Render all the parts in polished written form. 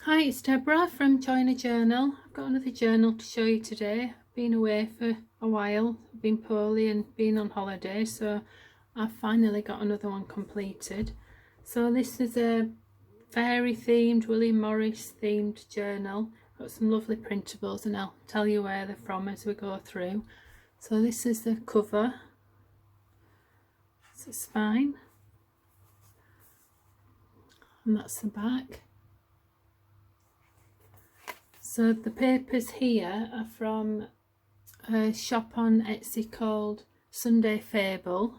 Hi, it's Deborah from Join a Journal. I've got another journal to show you today. I've been away for a while, I've been poorly and been on holiday, so I've finally got another one completed. So this is a fairy themed, William Morris themed journal. Got some lovely printables and I'll tell you where they're from as we go through. So this is the cover, it's the spine, and that's the back. So the papers here are from a shop on Etsy called Sunday Fable,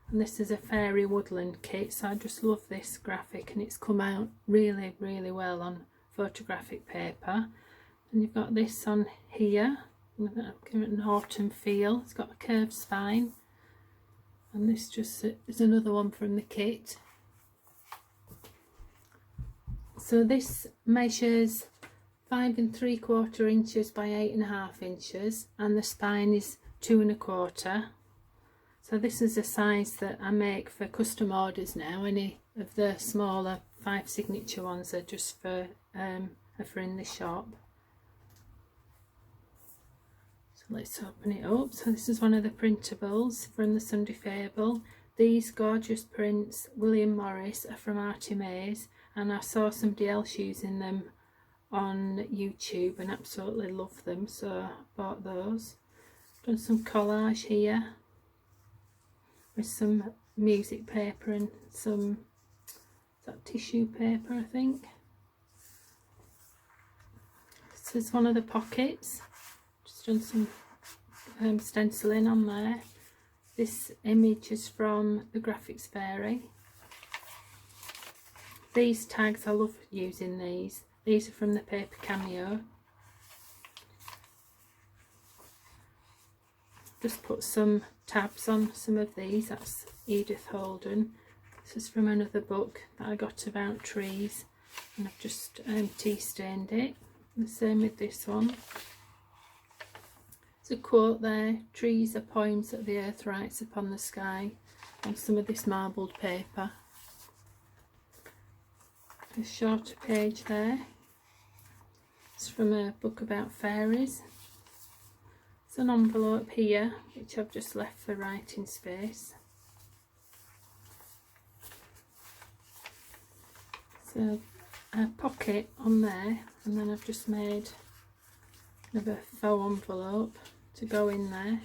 and this is a fairy woodland kit, so I just love this graphic and it's come out really well on photographic paper. And you've got this on here, give it an autumn feel. It's got a curved spine, and this just is another one from the kit. So this measures 5 3/4 inches by 8.5 inches, and the spine is 2 1/4. So this is a size that I make for custom orders now. Any of the smaller 5 signature ones are just for in the shop. So let's open it up. So this is one of the printables from the Sunday Fable. These gorgeous prints, William Morris, are from Artie Mays, and I saw somebody else using them on YouTube and absolutely love them, so I bought those. Done some collage here with some music paper and some, is that tissue paper, I think. This is one of the pockets, just done some stenciling on there. This image is from the Graphics Fairy. These tags, I love using these. These are from the Paper Cameo. Just put some tabs on some of these. That's Edith Holden. This is from another book that I got about trees, and I've just tea stained it. The same with this one. There's a quote there: "Trees are poems that the earth writes upon the sky," on some of this marbled paper. A shorter page there. It's from a book about fairies. There's an envelope here which I've just left for writing space. So a pocket on there, and then I've just made another faux envelope to go in there.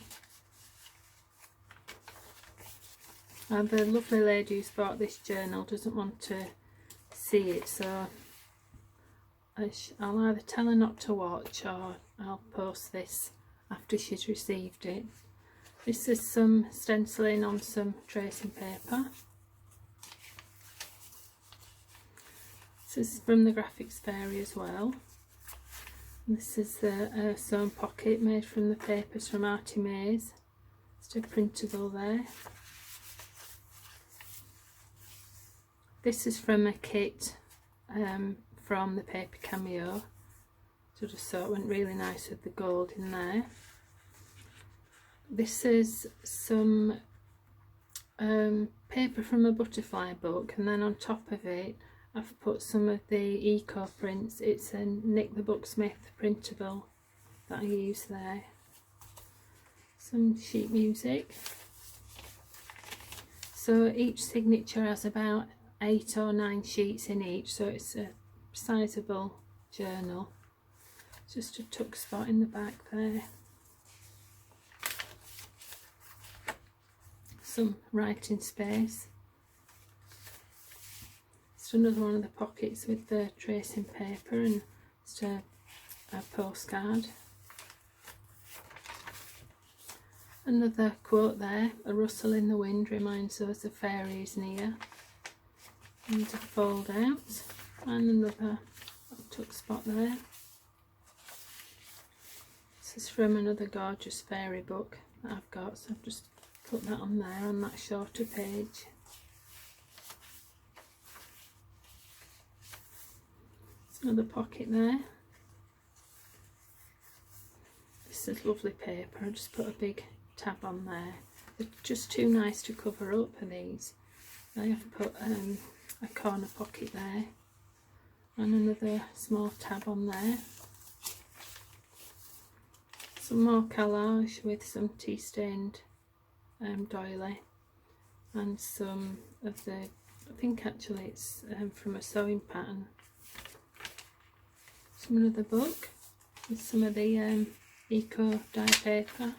And the lovely lady who's bought this journal doesn't want to see it, so I'll either tell her not to watch or I'll post this after she's received it. This is some stenciling on some tracing paper. This is from the Graphics Fairy as well. And this is the sewn pocket made from the papers from Artie Mays. It's a printable there. This is from a kit from the Paper Cameo, so just so it went really nice with the gold in there. This is some paper from a butterfly book, and then on top of it I've put some of the eco prints. It's a Nick the Booksmith printable that I use there. Some sheet music. So each signature has about 8 or 9 sheets in each, so it's a sizable journal. Just a tuck spot in the back there. Some writing space. It's another one of the pockets with the tracing paper, and just a postcard. Another quote there: "A rustle in the wind reminds us a fairy is near." And a fold out, and another tuck spot there. This is from another gorgeous fairy book that I've got, so I've just put that on there on that shorter page. There's another pocket there. This is lovely paper. I just put a big tab on there. They're just too nice to cover up, are these. I have put a corner pocket there, and another small tab on there. Some more collage with some tea stained doily, and some of the, I think actually it's from a sewing pattern. Some another book with some of the eco dye paper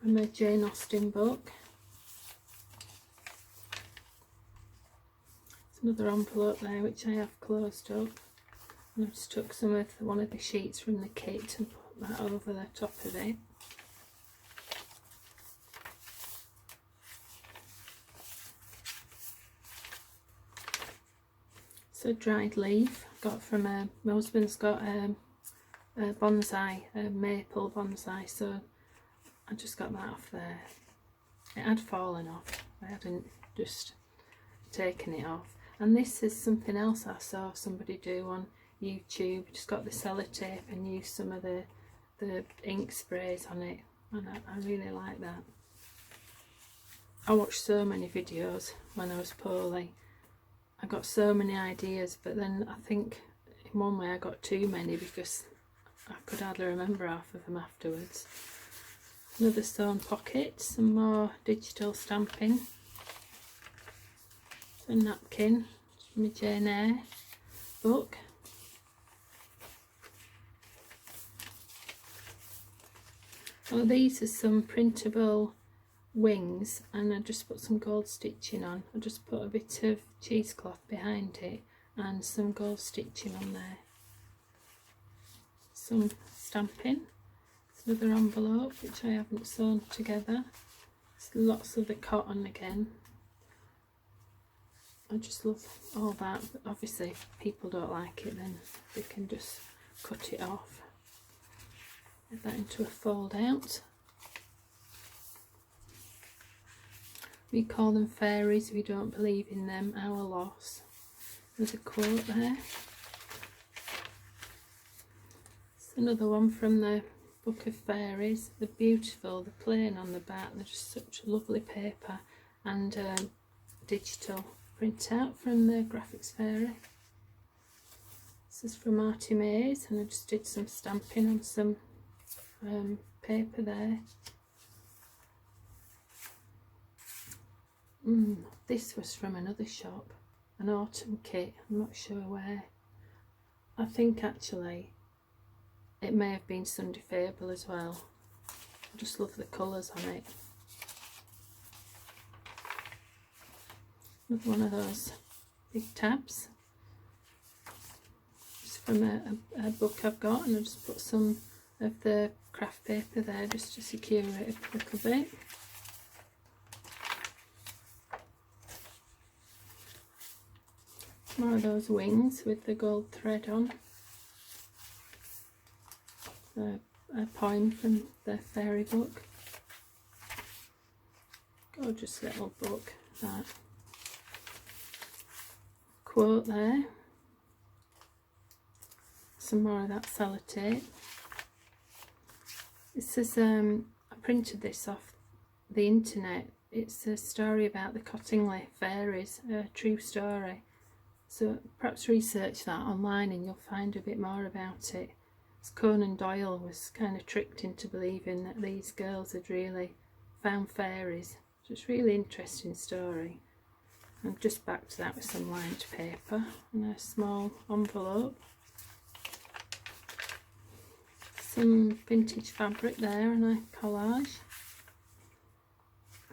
from a Jane Austen book. There's another envelope there which I have closed up, and I just took some of one of the sheets from the kit and put that over the top of it. So dried leaf got from my husband's got a bonsai, a maple bonsai, so I just got that off there. It had fallen off, I hadn't just taken it off. And this is something else I saw somebody do on YouTube. Just got the sellotape and used some of the ink sprays on it, and I really like that. I watched so many videos when I was poorly. I got so many ideas, but then I think in one way I got too many because I could hardly remember half of them afterwards. Another sewn pocket, some more digital stamping, a napkin from a Jane Eyre book, oh, these are some printable wings, and I just put some gold stitching on. I just put a bit of cheesecloth behind it and some gold stitching on there. Some stamping. There's another envelope which I haven't sewn together. There's lots of the cotton again. I just love all that, but obviously if people don't like it then they can just cut it off. Get that into a fold out. We call them fairies, we don't believe in them, our loss. There's a quote there. It's another one from the Book of Fairies. They're beautiful, they're plain on the back, they're just such lovely paper, and digital printout from the Graphics Fairy. This is from Artie Mays, and I just did some stamping on some paper there. This was from another shop, an autumn kit, I'm not sure where. I think actually it may have been Sunday Fable as well. I just love the colours on it. Another one of those big tabs. It's from a book I've got, and I just put some of the craft paper there just to secure it a little bit. More of those wings with the gold thread on. A poem from the fairy book. Gorgeous little book, that. Quote there. Some more of that sellotape. This is I printed this off the internet. It's a story about the Cottingley fairies, a true story. So perhaps research that online and you'll find a bit more about it. Conan Doyle was kind of tricked into believing that these girls had really found fairies. So it's a really interesting story. I've just backed that with some lined paper and a small envelope. Some vintage fabric there and a collage.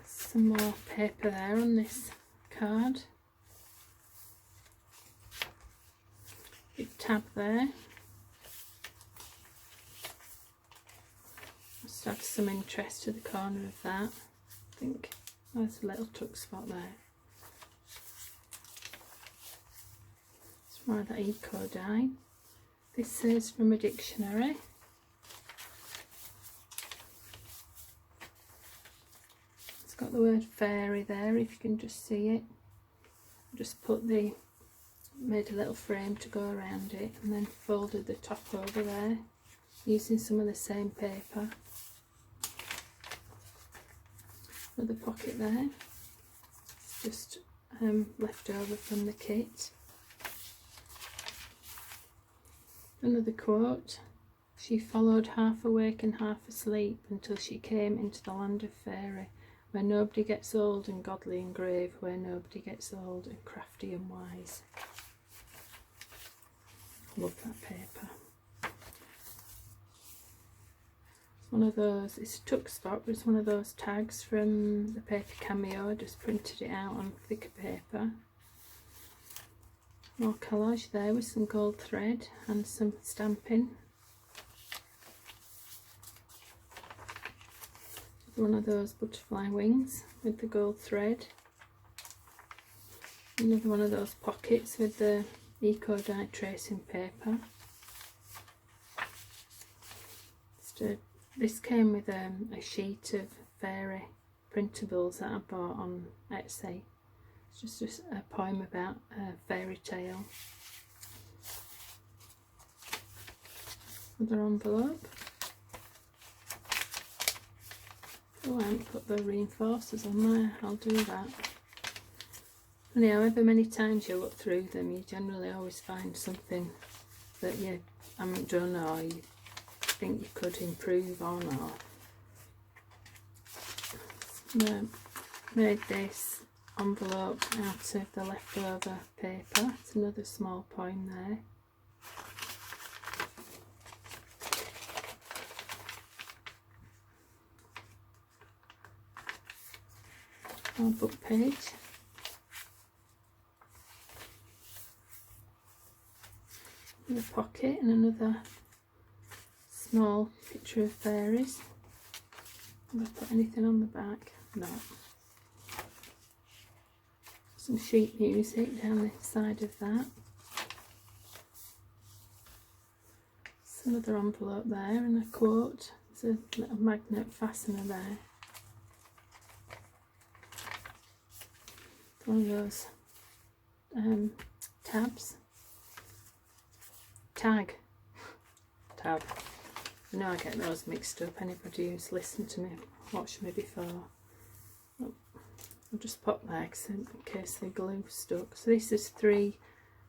Some more paper there on this card. Big tab there. Just add some interest to the corner of that. I think there's a little tuck spot there. It's more of that eco dye. This is from a dictionary. It's got the word fairy there, if you can just see it. Just made a little frame to go around it, and then folded the top over there using some of the same paper. Another pocket there, it's just left over from the kit. Another quote. She followed half awake and half asleep until she came into the land of Faerie, where nobody gets old and godly and grave, where nobody gets old and crafty and wise. Love that paper. It's one of those, it's a tuck spot, but it's one of those tags from the paper Cameo. I just printed it out on thicker paper. More collage there with some gold thread and some stamping. One of those butterfly wings with the gold thread. Another one of those pockets with the Eco Dye tracing paper. This came with a sheet of Faerie printables that I bought on Etsy. It's just a poem about a fairy tale. Another envelope. Oh, I haven't put the reinforcers on there. I'll do that. And however many times you look through them, you generally always find something that you haven't done or you think you could improve on. Or made this envelope out of the leftover paper. It's another small poem there. Our book page. Another pocket and another small picture of fairies. Have I put anything on the back? No. Some sheet music down the side of that. There's another envelope there and a quote. There's a little magnet fastener there. One of those tabs. Tab. I know I get those mixed up. Anybody who's listened to me, watched me before. Oh, I'll just pop there in case the glue stuck. So this is 3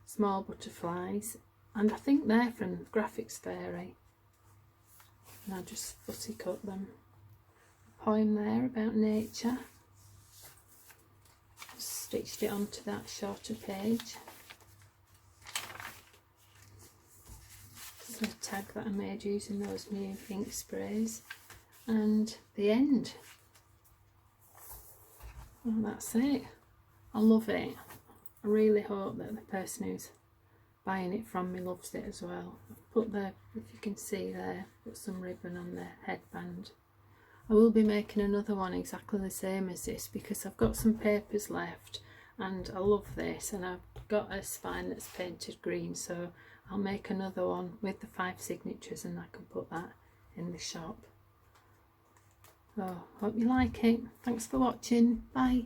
small butterflies, and I think they're from Graphics Fairy. And I just fussy cut them. A poem there about nature. Stitched it onto that shorter page. So a tag that I made using those new ink sprays, and the end. Well, that's it. I love it. I really hope that the person who's buying it from me loves it as well. I've put the, if you can see there, put some ribbon on the headband. I will be making another one exactly the same as this because I've got some papers left and I love this, and I've got a spine that's painted green, so I'll make another one with the 5 signatures and I can put that in the shop. So hope you like it. Thanks for watching. Bye.